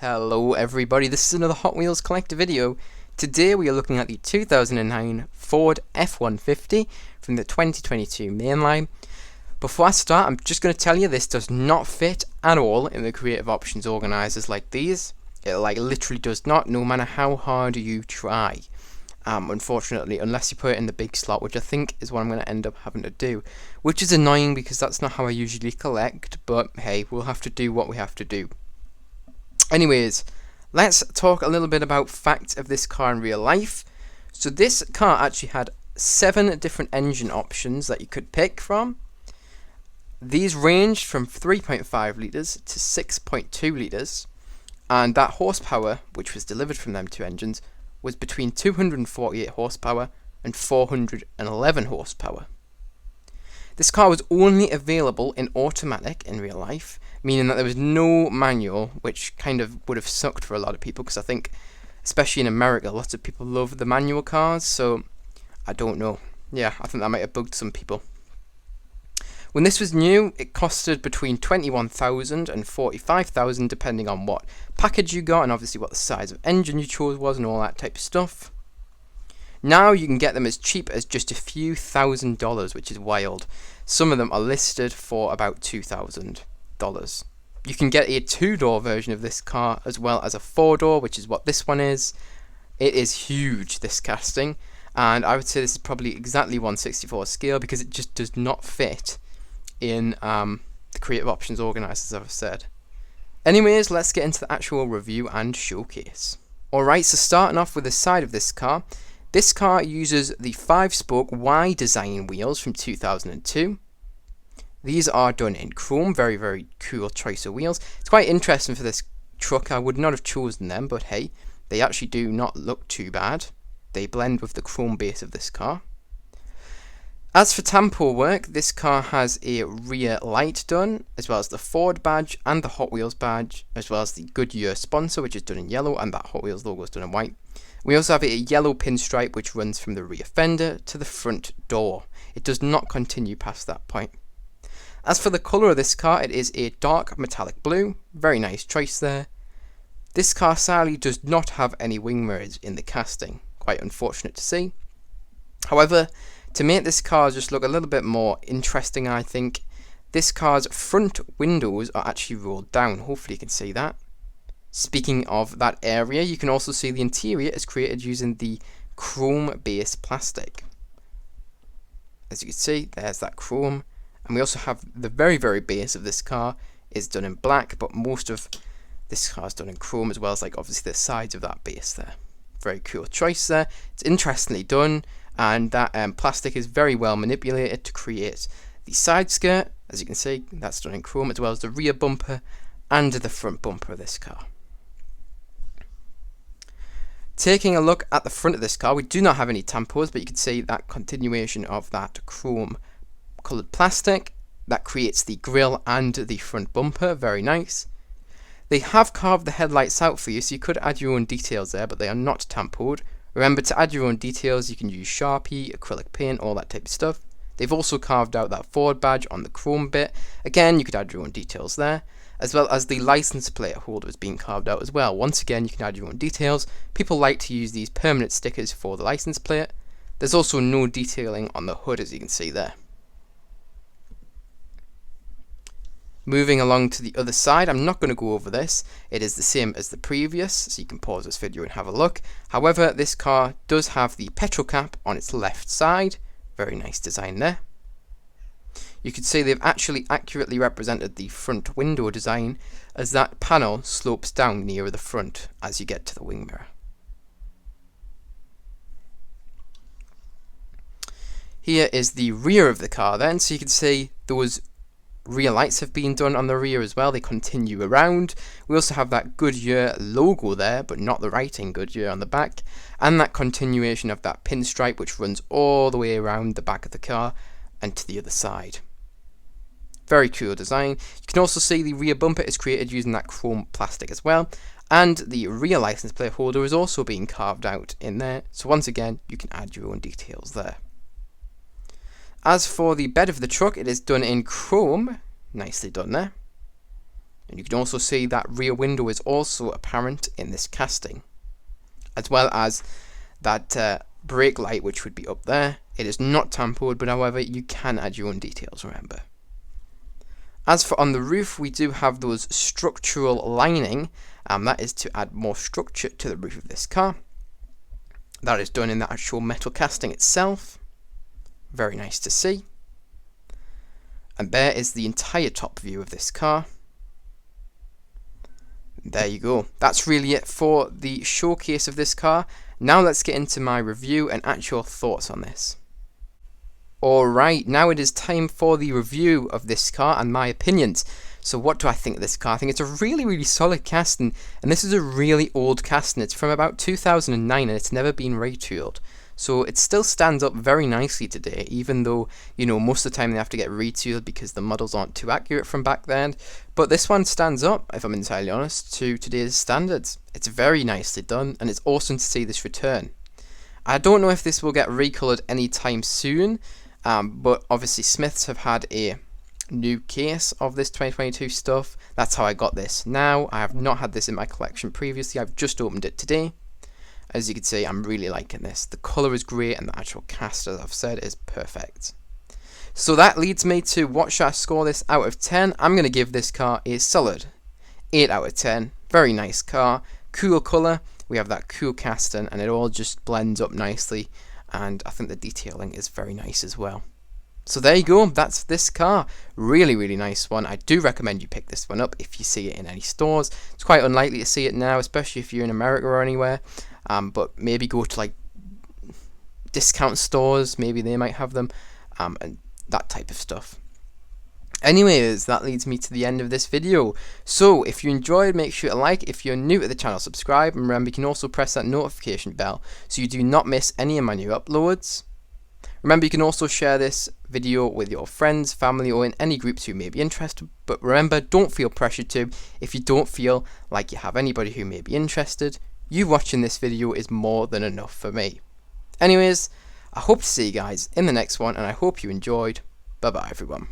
Hello everybody, this is another Hot Wheels Collector video. Today we are looking at the 2009 Ford F-150 from the 2022 mainline. Before I start, I'm just going to tell you this does not fit at all in the creative options organisers like these. It literally does not, no matter how hard you try. Unfortunately, unless you put it in the big slot, which I think is what I'm going to end up having to do. Which is annoying because that's not how I usually collect, but hey, we'll have to do what we have to do. Anyways, let's talk a little bit about facts of this car in real life. So this car actually had 7 different engine options that you could pick from. These ranged from 3.5 litres to 6.2 litres, and that horsepower, which was delivered from them 2 engines, was between 248 horsepower and 411 horsepower. This car was only available in automatic in real life, meaning that there was no manual, which kind of would have sucked for a lot of people, because I think, especially in America, lots of people love the manual cars, so I don't know. Yeah, I think that might have bugged some people. When this was new, it costed between $21,000 and $45,000, depending on what package you got, and obviously what the size of engine you chose was, and all that type of stuff. Now you can get them as cheap as just a few $1,000s, which is wild. Some of them are listed for about $2,000. You can get a 2-door version of this car as well as a 4-door, which is what this one is. It is huge, this casting, and I would say this is probably exactly 1/64 scale because it just does not fit in the creative options organisers, as I've said. Anyways, let's get into the actual review and showcase. Alright, so starting off with the side of this car. This car uses the 5-spoke Y design wheels from 2002. These are done in chrome, very, very cool choice of wheels. It's quite interesting for this truck. I would not have chosen them, but hey, they actually do not look too bad. They blend with the chrome base of this car. As for tampo work, this car has a rear light done, as well as the Ford badge and the Hot Wheels badge, as well as the Goodyear sponsor, which is done in yellow, and that Hot Wheels logo is done in white. We also have a yellow pinstripe which runs from the rear fender to the front door. It does not continue past that point. As for the colour of this car, it is a dark metallic blue. Very nice choice there. This car sadly does not have any wing mirrors in the casting. Quite unfortunate to see. However, to make this car just look a little bit more interesting, I think, this car's front windows are actually rolled down. Hopefully you can see that. Speaking of that area, you can also see the interior is created using the chrome base plastic. As you can see, there's that chrome. And we also have the very, very base of this car is done in black, but most of this car is done in chrome, as well as obviously the sides of that base there. Very cool choice there. It's interestingly done, and that plastic is very well manipulated to create the side skirt. As you can see, that's done in chrome, as well as the rear bumper and the front bumper of this car. Taking a look at the front of this car, we do not have any tampos, but you can see that continuation of that chrome coloured plastic that creates the grille and the front bumper. Very nice. They have carved the headlights out for you, so you could add your own details there, but they are not tampoed. Remember, to add your own details, you can use Sharpie, acrylic paint, all that type of stuff. They've also carved out that Ford badge on the chrome bit. Again, you could add your own details there, as well as the license plate holder is being carved out as well. Once again, you can add your own details. People like to use these permanent stickers for the license plate. There's also no detailing on the hood, as you can see there. Moving along to the other side, I'm not going to go over this. It is the same as the previous, so you can pause this video and have a look. However, this car does have the petrol cap on its left side. Very nice design there. You can see they've actually accurately represented the front window design, as that panel slopes down nearer the front as you get to the wing mirror. Here is the rear of the car then, so you can see those rear lights have been done on the rear as well. They continue around. We also have that Goodyear logo there, but not the writing Goodyear on the back, and that continuation of that pinstripe which runs all the way around the back of the car and to the other side. Very cool design. You can also see the rear bumper is created using that chrome plastic as well, and the rear license plate holder is also being carved out in there, so once again you can add your own details there. As for the bed of the truck, it is done in chrome. Nicely done there. And you can also see that rear window is also apparent in this casting, as well as that brake light, which would be up there. It is not tampered, but however, you can add your own details, remember. As for on the roof, we do have those structural lining, that is to add more structure to the roof of this car. That is done in the actual metal casting itself. Very nice to see. And there is the entire top view of this car. There you go. That's really it for the showcase of this car. Now let's get into my review and actual thoughts on this. Alright, now it is time for the review of this car and my opinions. So what do I think of this car? I think it's a really solid casting, and this is a really old casting. It's from about 2009 and it's never been retooled. So it still stands up very nicely today, even though, you know, most of the time they have to get retooled because the models aren't too accurate from back then. But this one stands up, if I'm entirely honest, to today's standards. It's very nicely done, and it's awesome to see this return. I don't know if this will get recolored anytime soon, but obviously Smiths have had a new case of this 2022 stuff. That's how I got this now. I have not had this in my collection previously. I've just opened it today. As you can see, I'm really liking this. The colour is great, and the actual cast, as I've said, is perfect. So that leads me to what should I score this out of 10? I'm going to give this car a solid 8 out of 10. Very nice car. Cool colour. We have that cool casting, and it all just blends up nicely. And I think the detailing is very nice as well. So there you go, that's this car. Really nice one. I do recommend you pick this one up if you see it in any stores. It's quite unlikely to see it now, especially if you're in America or anywhere. But maybe go to like discount stores, maybe they might have them, and that type of stuff. Anyways, that leads me to the end of this video. So if you enjoyed, make sure to like. If you're new to the channel, subscribe, and remember you can also press that notification bell so you do not miss any of my new uploads. Remember you can also share this video with your friends, family, or in any groups who may be interested, but remember, don't feel pressured to. If you don't feel like you have anybody who may be interested, you watching this video is more than enough for me. Anyways, I hope to see you guys in the next one, and I hope you enjoyed. Bye bye everyone.